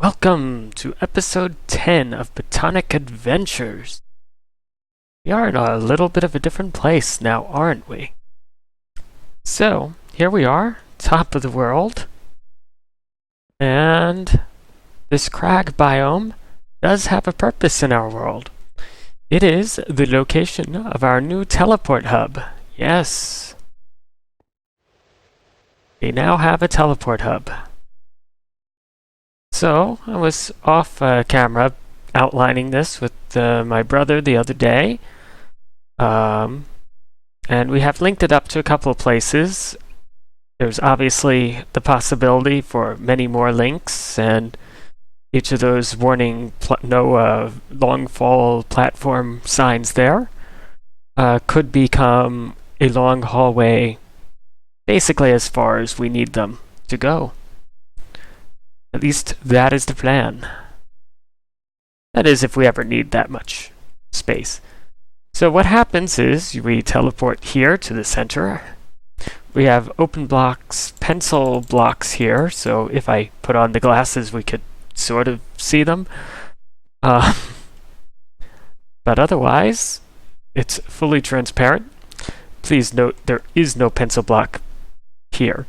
Welcome to episode 10 of Botanic Adventures. We are in a little bit of a different place now, aren't we? So, here we are, top of the world. And this crag biome does have a purpose in our world. It is the location of our new teleport hub. Yes. We now have a teleport hub. So, I was off camera outlining this with my brother the other day. And we have linked it up to a couple of places. There's obviously the possibility for many more links, and each of those warning no long fall platform signs there could become a long hallway, basically as far as we need them to go. At least that is the plan. That is, if we ever need that much space. So what happens is we teleport here to the center. We have open blocks, pencil blocks here, so if I put on the glasses we could sort of see them. But otherwise, it's fully transparent. Please note there is no pencil block here.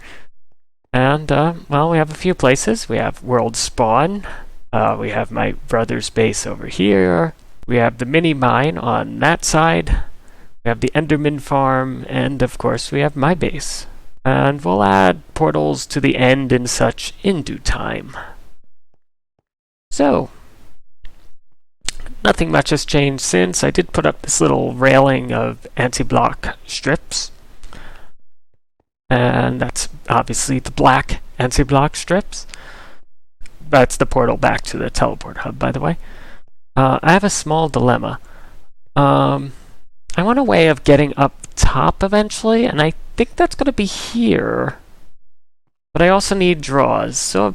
And, well, we have a few places. We have World Spawn. We have my brother's base over here. We have the mini mine on that side. We have the Enderman farm. And, of course, we have my base. And we'll add portals to the end and such in due time. So, nothing much has changed since. I did put up this little railing of anti-block strips. And that's obviously the black anti-block strips. That's the portal back to the teleport hub, by the way. I have a small dilemma. I want a way of getting up top eventually, and I think that's going to be here. But I also need draws, so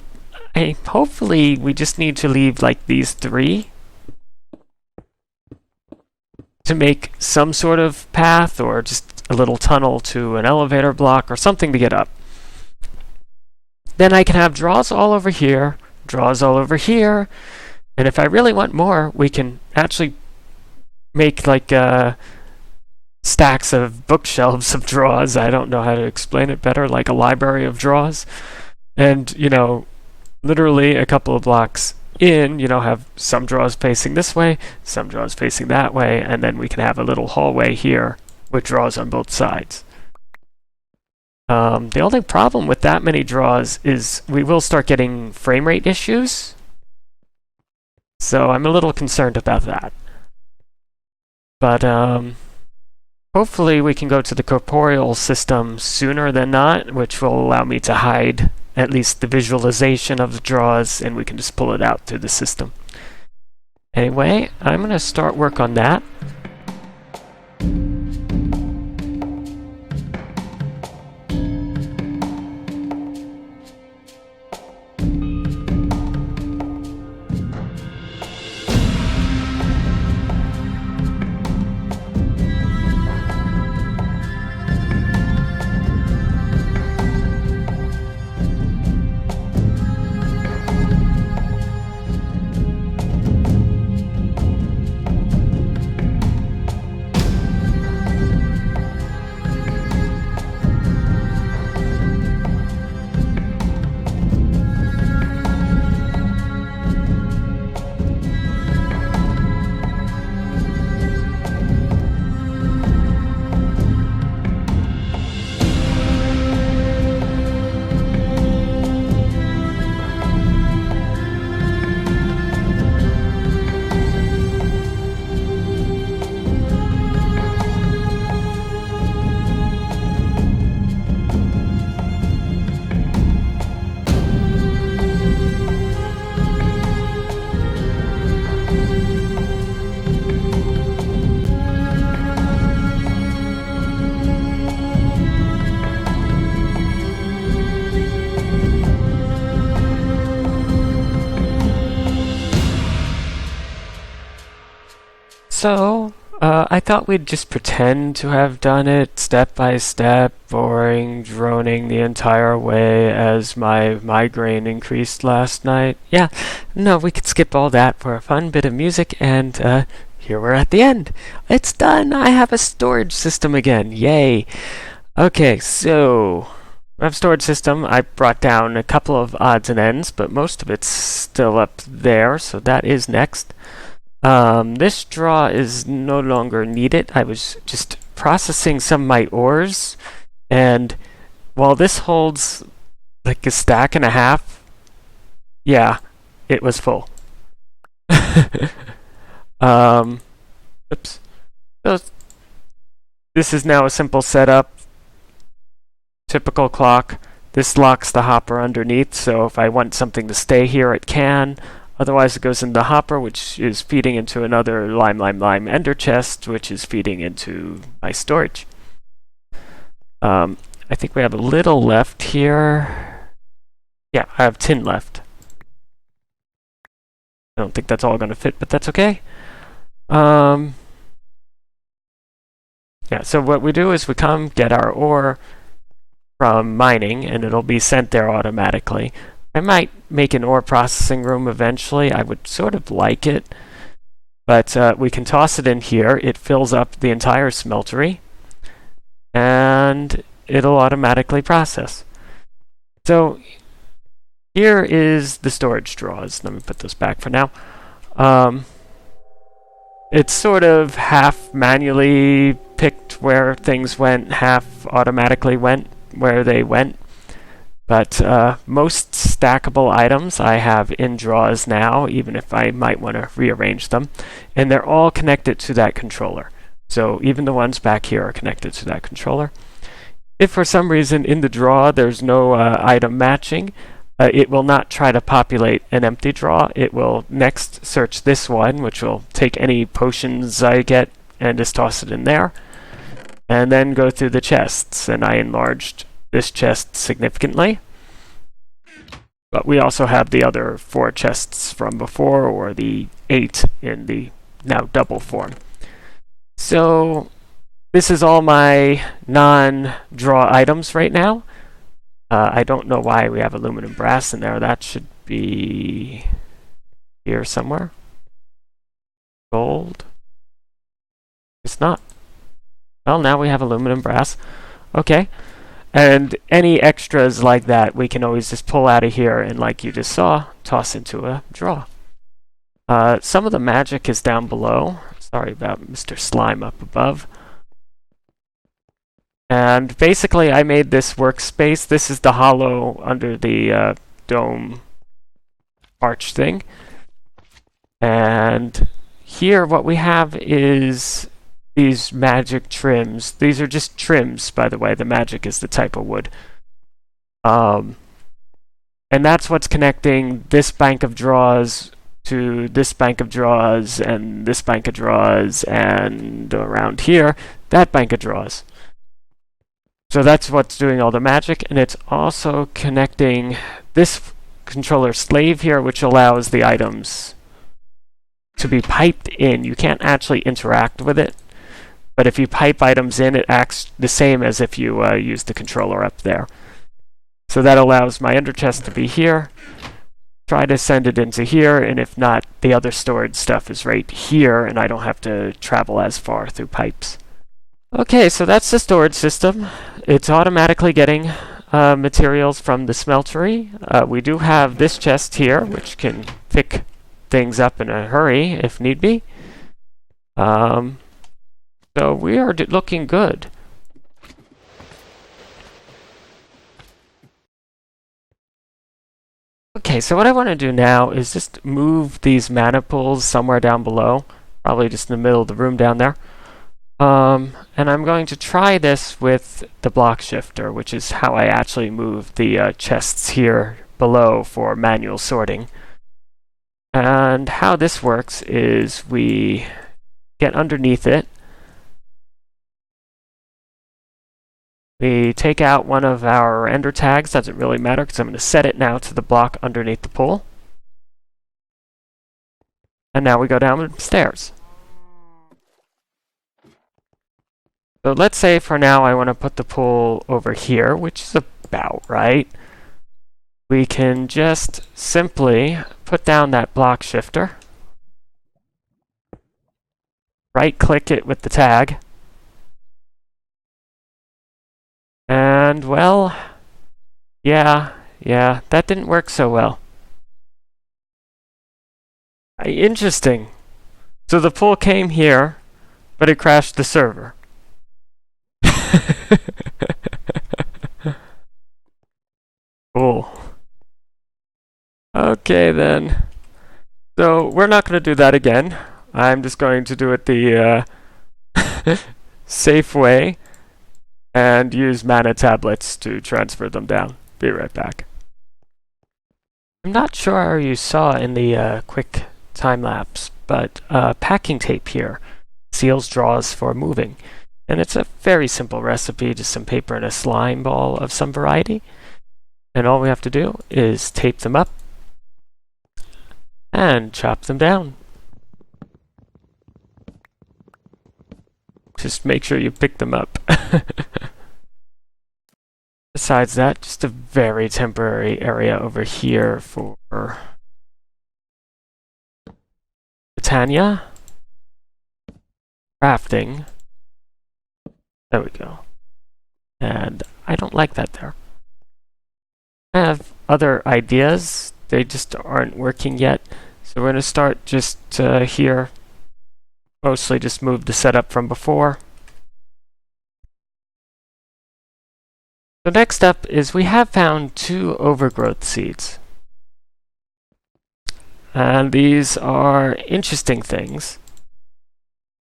hopefully we just need to leave like these three to make some sort of path, or just a little tunnel to an elevator block or something to get up. Then I can have draws all over here, draws all over here, and if I really want more, we can actually make like stacks of bookshelves of draws. I don't know how to explain it better, like a library of draws. And, you know, literally a couple of blocks in, you know, have some draws facing this way, some draws facing that way, and then we can have a little hallway here with draws on both sides. The only problem with that many draws is we will start getting frame rate issues. So I'm a little concerned about that. But hopefully we can go to the corporeal system sooner than not, which will allow me to hide at least the visualization of the draws, and we can just pull it out through the system. Anyway, I'm going to start work on that. So, I thought we'd just pretend to have done it step by step, boring, droning the entire way as my migraine increased last night. Yeah, no, we could skip all that for a fun bit of music, and here we're at the end. It's done! I have a storage system again. Yay! Okay, so I have a storage system. I brought down a couple of odds and ends, but most of it's still up there, so that is next. This draw is no longer needed. I was just processing some of my ores, and while this holds like a stack and a half, yeah, it was full. Oops. So this is now a simple setup. Typical clock. This locks the hopper underneath, so if I want something to stay here, it can. Otherwise, it goes in the hopper, which is feeding into another lime ender chest, which is feeding into my storage. I think we have a little left here. Yeah, I have tin left. I don't think that's all going to fit, but that's okay. Yeah, so what we do is we come get our ore from mining, and it'll be sent there automatically. I might make an ore processing room eventually. I would sort of like it. But we can toss it in here. It fills up the entire smeltery. And it'll automatically process. So here is the storage drawers. Let me put those back for now. It's sort of half manually picked where things went, half automatically went where they went. But most stackable items I have in drawers now, even if I might want to rearrange them. And they're all connected to that controller. So even the ones back here are connected to that controller. If for some reason in the drawer there's no item matching, it will not try to populate an empty drawer. It will next search this one, which will take any potions I get and just toss it in there. And then go through the chests. And I enlarged this chest significantly. But we also have the other 4 chests from before, or the 8 in the now double form. So this is all my non-draw items right now. I don't know why we have aluminum brass in there. That should be here somewhere. Gold. It's not. Well, now we have aluminum brass. Okay. And any extras like that, we can always just pull out of here and, like you just saw, toss into a draw. Some of the magic is down below. Sorry about Mr. Slime up above. And basically, I made this workspace. This is the hollow under the dome arch thing. And here, what we have is these magic trims. These are just trims, by the way. The magic is the type of wood. And that's what's connecting this bank of draws to this bank of draws and this bank of draws, and around here, that bank of draws. So that's what's doing all the magic, and it's also connecting this controller slave here, which allows the items to be piped in. You can't actually interact with it, but if you pipe items in, it acts the same as if you use the controller up there. So that allows my ender chest to be here. Try to send it into here, and if not, the other storage stuff is right here, and I don't have to travel as far through pipes. Okay, so that's the storage system. It's automatically getting materials from the smeltery. We do have this chest here, which can pick things up in a hurry if need be. So we are looking good. Okay, so what I want to do now is just move these mana pools somewhere down below, probably just in the middle of the room down there. And I'm going to try this with the block shifter, which is how I actually move the chests here below for manual sorting. And how this works is we get underneath it. We take out one of our ender tags. Doesn't really matter because I'm going to set it now to the block underneath the pool. And now we go down the stairs. So let's say for now I want to put the pool over here, which is about right. We can just simply put down that block shifter, right-click it with the tag, and well, yeah, that didn't work so well. Interesting. So the pool came here, but it crashed the server. Cool. Okay then. So we're not going to do that again. I'm just going to do it the safe way and use mana tablets to transfer them down. Be right back. I'm not sure you saw in the quick time lapse, but packing tape here seals draws for moving. And it's a very simple recipe, just some paper and a slime ball of some variety. And all we have to do is tape them up and chop them down. Just make sure you pick them up. Besides that, just a very temporary area over here for Botania. Crafting. There we go. And I don't like that there. I have other ideas. They just aren't working yet. So we're going to start just here. Mostly just move the setup from before. So next up is we have found 2 overgrowth seeds. And these are interesting things.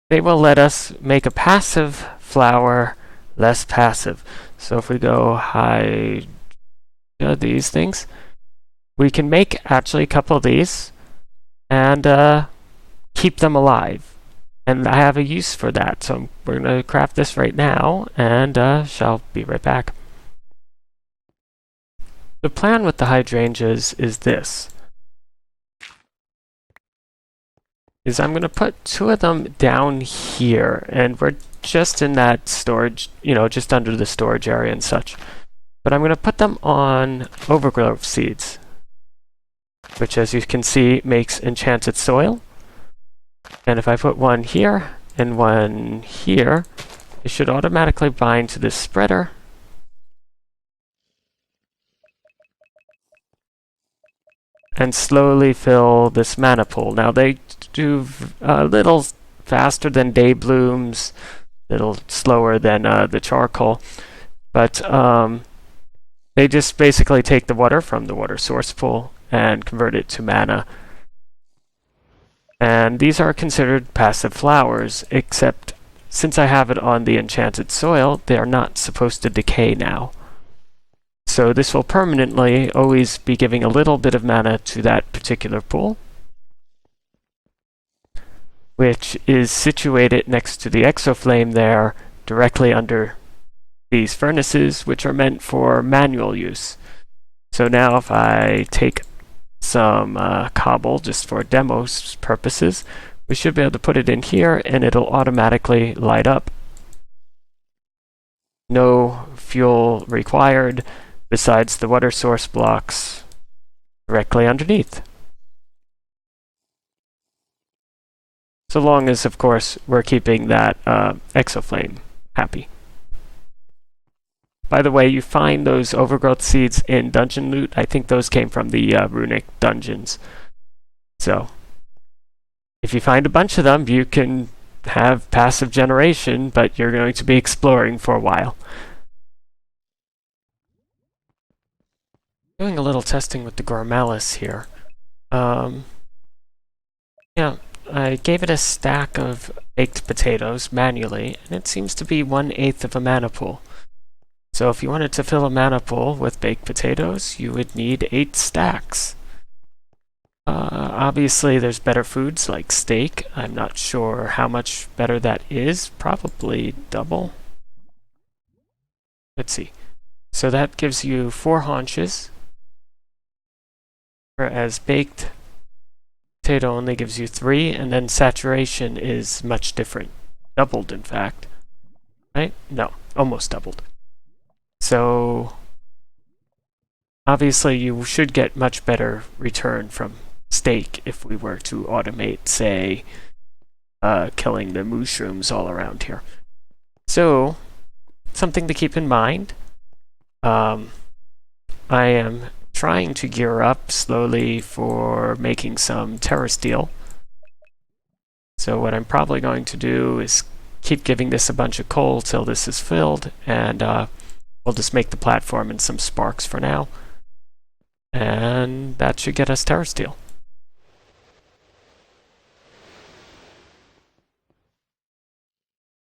They will let us make a passive flower less passive. So if we go hide these things, we can make actually a couple of these and keep them alive. And I have a use for that, so we're going to craft this right now and shall be right back. The plan with the hydrangeas is this. I'm going to put 2 of them down here, and we're just in that storage, just under the storage area and such. But I'm going to put them on overgrowth seeds, which as you can see makes enchanted soil. And if I put one here and one here, it should automatically bind to this spreader. And slowly fill this mana pool. Now they do a little faster than day blooms, a little slower than the charcoal, but they just basically take the water from the water source pool and convert it to mana. And these are considered passive flowers, except since I have it on the enchanted soil, they are not supposed to decay now. So this will permanently always be giving a little bit of mana to that particular pool, which is situated next to the exoflame there, directly under these furnaces, which are meant for manual use. So now if I take some cobble just for demo purposes, we should be able to put it in here and it'll automatically light up. No fuel required besides the water source blocks directly underneath. So long as, of course, we're keeping that exoflame happy. By the way, you find those overgrowth seeds in dungeon loot. I think those came from the runic dungeons. So, if you find a bunch of them, you can have passive generation, but you're going to be exploring for a while. Doing a little testing with the Gormalis here. Yeah, I gave it a stack of baked potatoes manually, and it seems to be 1/8 of a mana pool. So if you wanted to fill a mana pool with baked potatoes, you would need 8 stacks. Obviously, there's better foods like steak. I'm not sure how much better that is. Probably double. Let's see. So that gives you 4 haunches, whereas baked potato only gives you 3, and then saturation is much different. Doubled, in fact. right? No, almost doubled. So obviously you should get much better return from steak if we were to automate, say, killing the mushrooms all around here. So something to keep in mind. I am trying to gear up slowly for making some terra steel. So what I'm probably going to do is keep giving this a bunch of coal till this is filled, and we'll just make the platform and some sparks for now. And that should get us terra steel.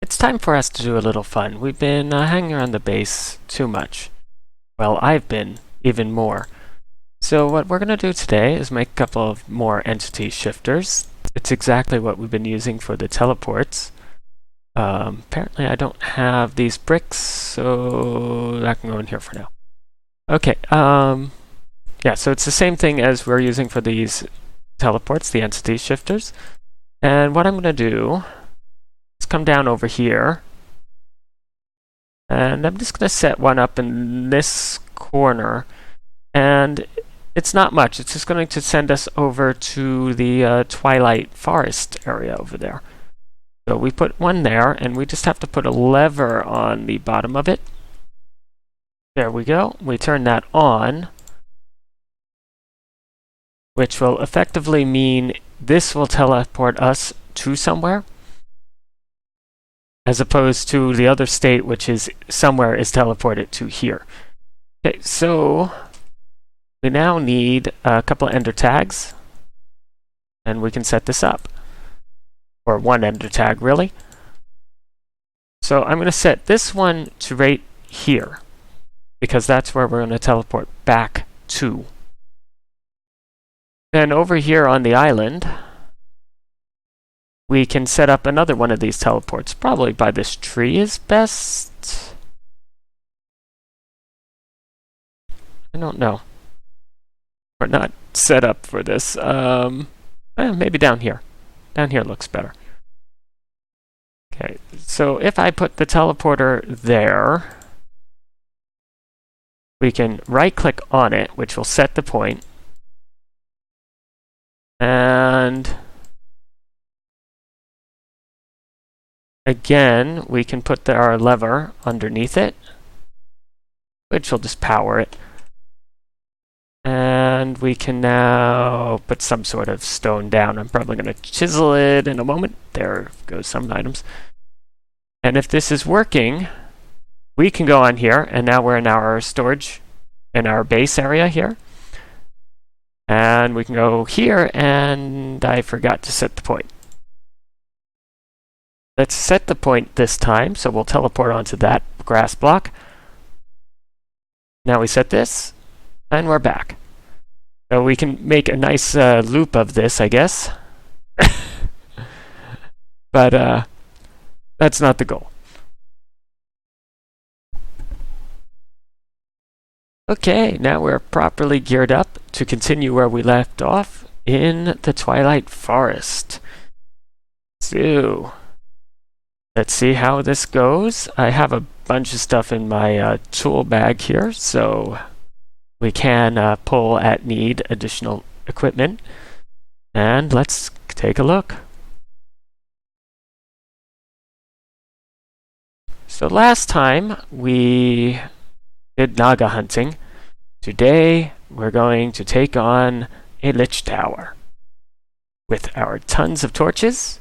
It's time for us to do a little fun. We've been hanging around the base too much. Well, I've been even more. So what we're going to do today is make a couple of more entity shifters. It's exactly what we've been using for the teleports. Apparently I don't have these bricks, so that can go in here for now. Okay, yeah, so it's the same thing as we're using for these teleports, the entity shifters. And what I'm going to do is come down over here, and I'm just going to set one up in this corner. And it's not much. It's just going to send us over to the Twilight Forest area over there. So we put one there, and we just have to put a lever on the bottom of it. There we go. We turn that on, which will effectively mean this will teleport us to somewhere, as opposed to the other state, which is somewhere is teleported to here. Okay, so we now need a couple of ender tags, and we can set this up. Or one ender tag, really. So I'm going to set this one to right here, because that's where we're going to teleport back to. Then over here on the island, we can set up another one of these teleports. Probably by this tree is best. I don't know. We're not set up for this. Maybe down here. Down here looks better. Okay, so if I put the teleporter there, we can right-click on it, which will set the point. And again, we can put our lever underneath it, which will just power it. And we can now put some sort of stone down. I'm probably going to chisel it in a moment. There goes some items. And if this is working, we can go on here, and now we're in our storage, in our base area here. And we can go here, and I forgot to set the point. Let's set the point this time, so we'll teleport onto that grass block. Now we set this, and we're back. So we can make a nice loop of this, I guess. But that's not the goal. Okay, now we're properly geared up to continue where we left off in the Twilight Forest. So let's see how this goes. I have a bunch of stuff in my tool bag here, so we can pull at need additional equipment. And let's take a look. So last time we did Naga hunting. Today we're going to take on a Lich Tower with our tons of torches.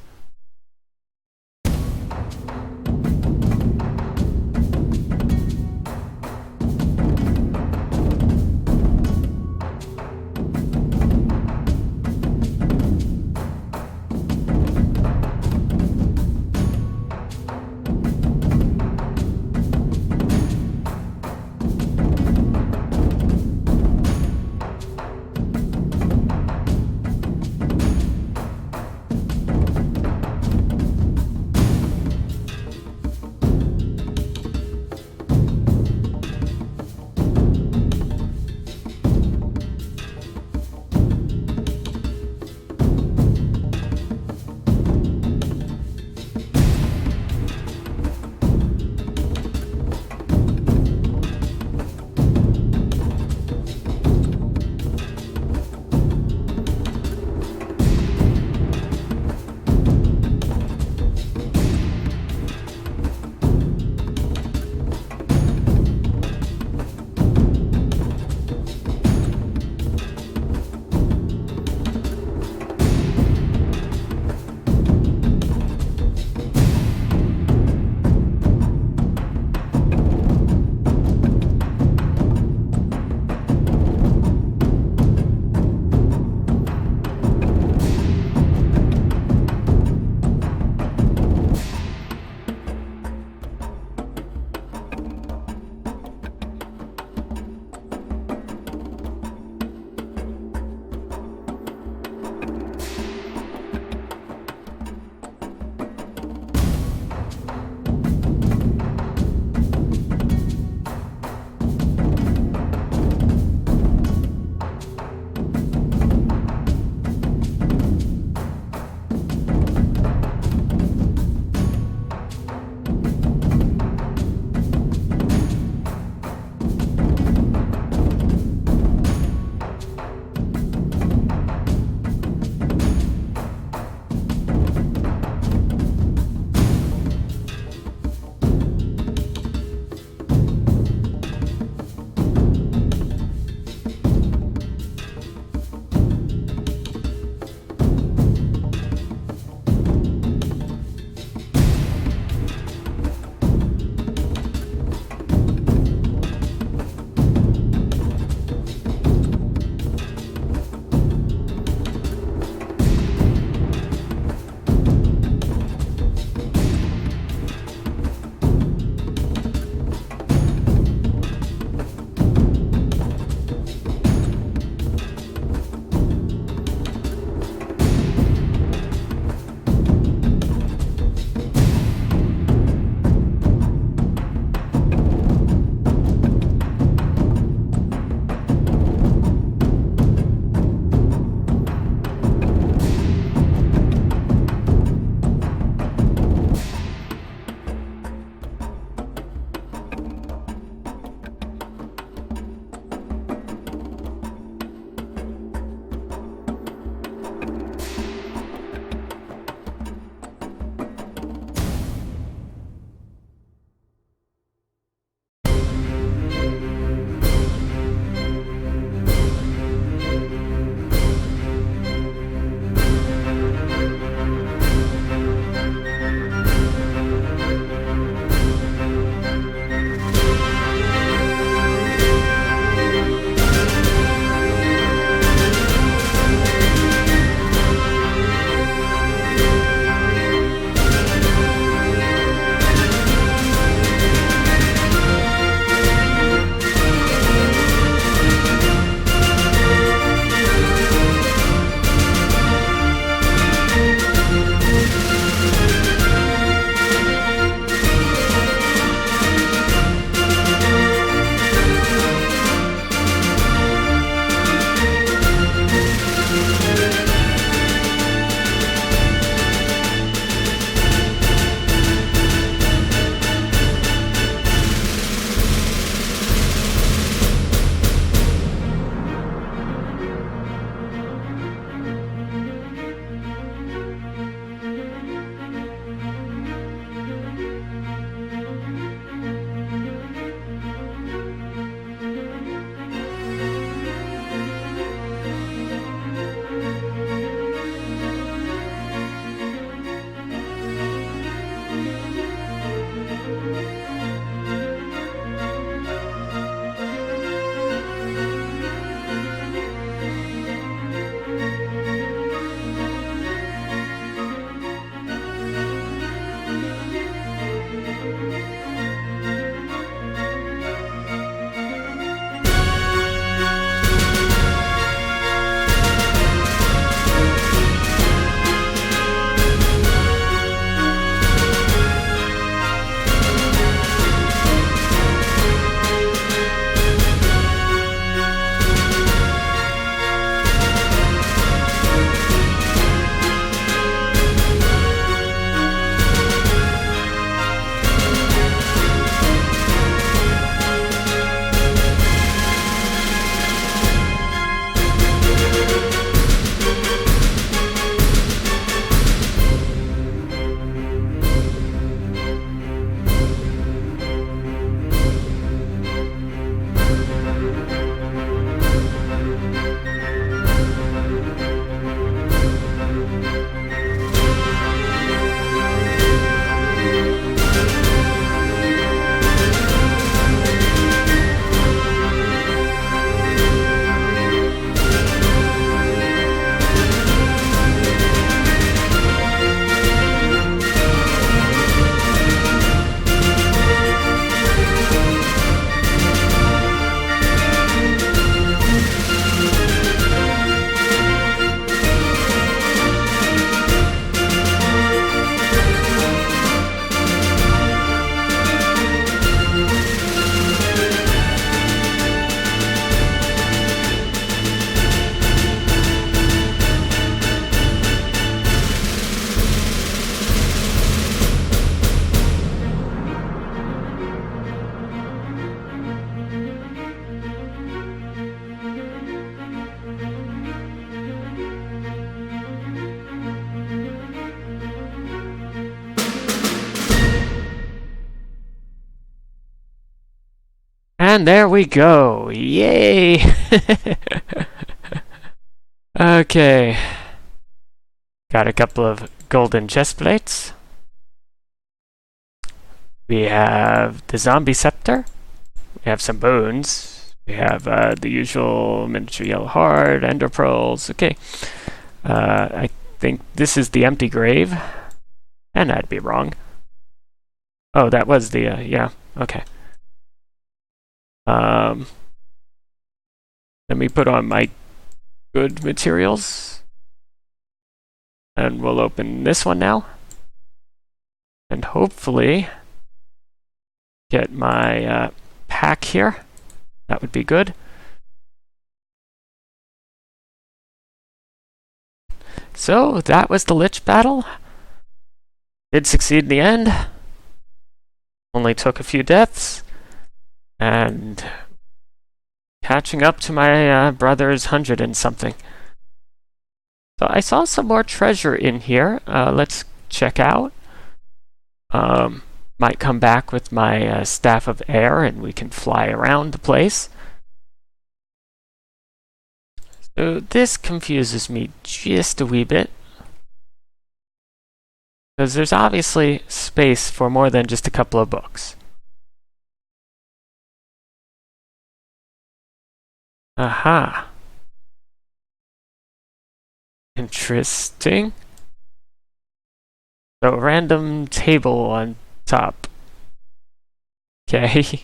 And there we go. Yay! Okay. Got a couple of golden chest plates. We have the zombie scepter. We have some bones. We have the usual miniature yellow heart, ender pearls. Okay. I think this is the empty grave. And I'd be wrong. Oh, that was the, yeah, okay. Let me put on my good materials. And we'll open this one now. And hopefully get my pack here. That would be good. So that was the Lich battle. Did succeed in the end. Only took a few deaths. And catching up to my brother's 100 and something. So I saw some more treasure in here. Let's check out. Might come back with my staff of air and we can fly around the place. So this confuses me just a wee bit. Because there's obviously space for more than just a couple of books. Aha. Interesting. So, random table on top. Okay.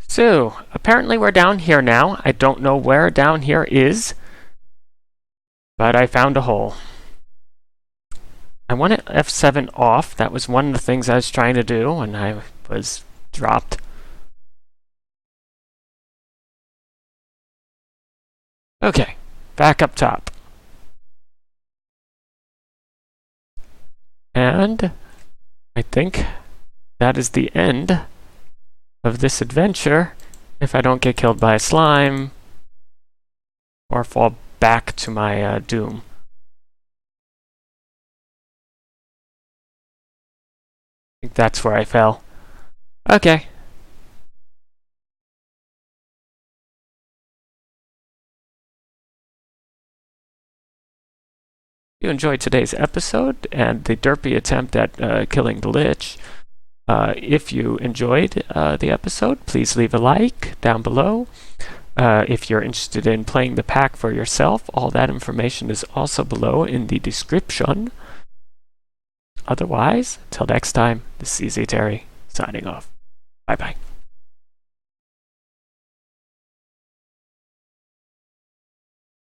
So, apparently we're down here now. I don't know where down here is, but I found a hole. I wanted F7 off. That was one of the things I was trying to do when I was dropped. Okay, back up top. And I think that is the end of this adventure if I don't get killed by a slime or fall back to my doom. I think that's where I fell. Okay. If you enjoyed today's episode and the derpy attempt at killing the Lich, if you enjoyed the episode, please leave a like down below. If you're interested in playing the pack for yourself, all that information is also below in the description. Otherwise, till next time, this is Easy Terry, signing off. Bye-bye.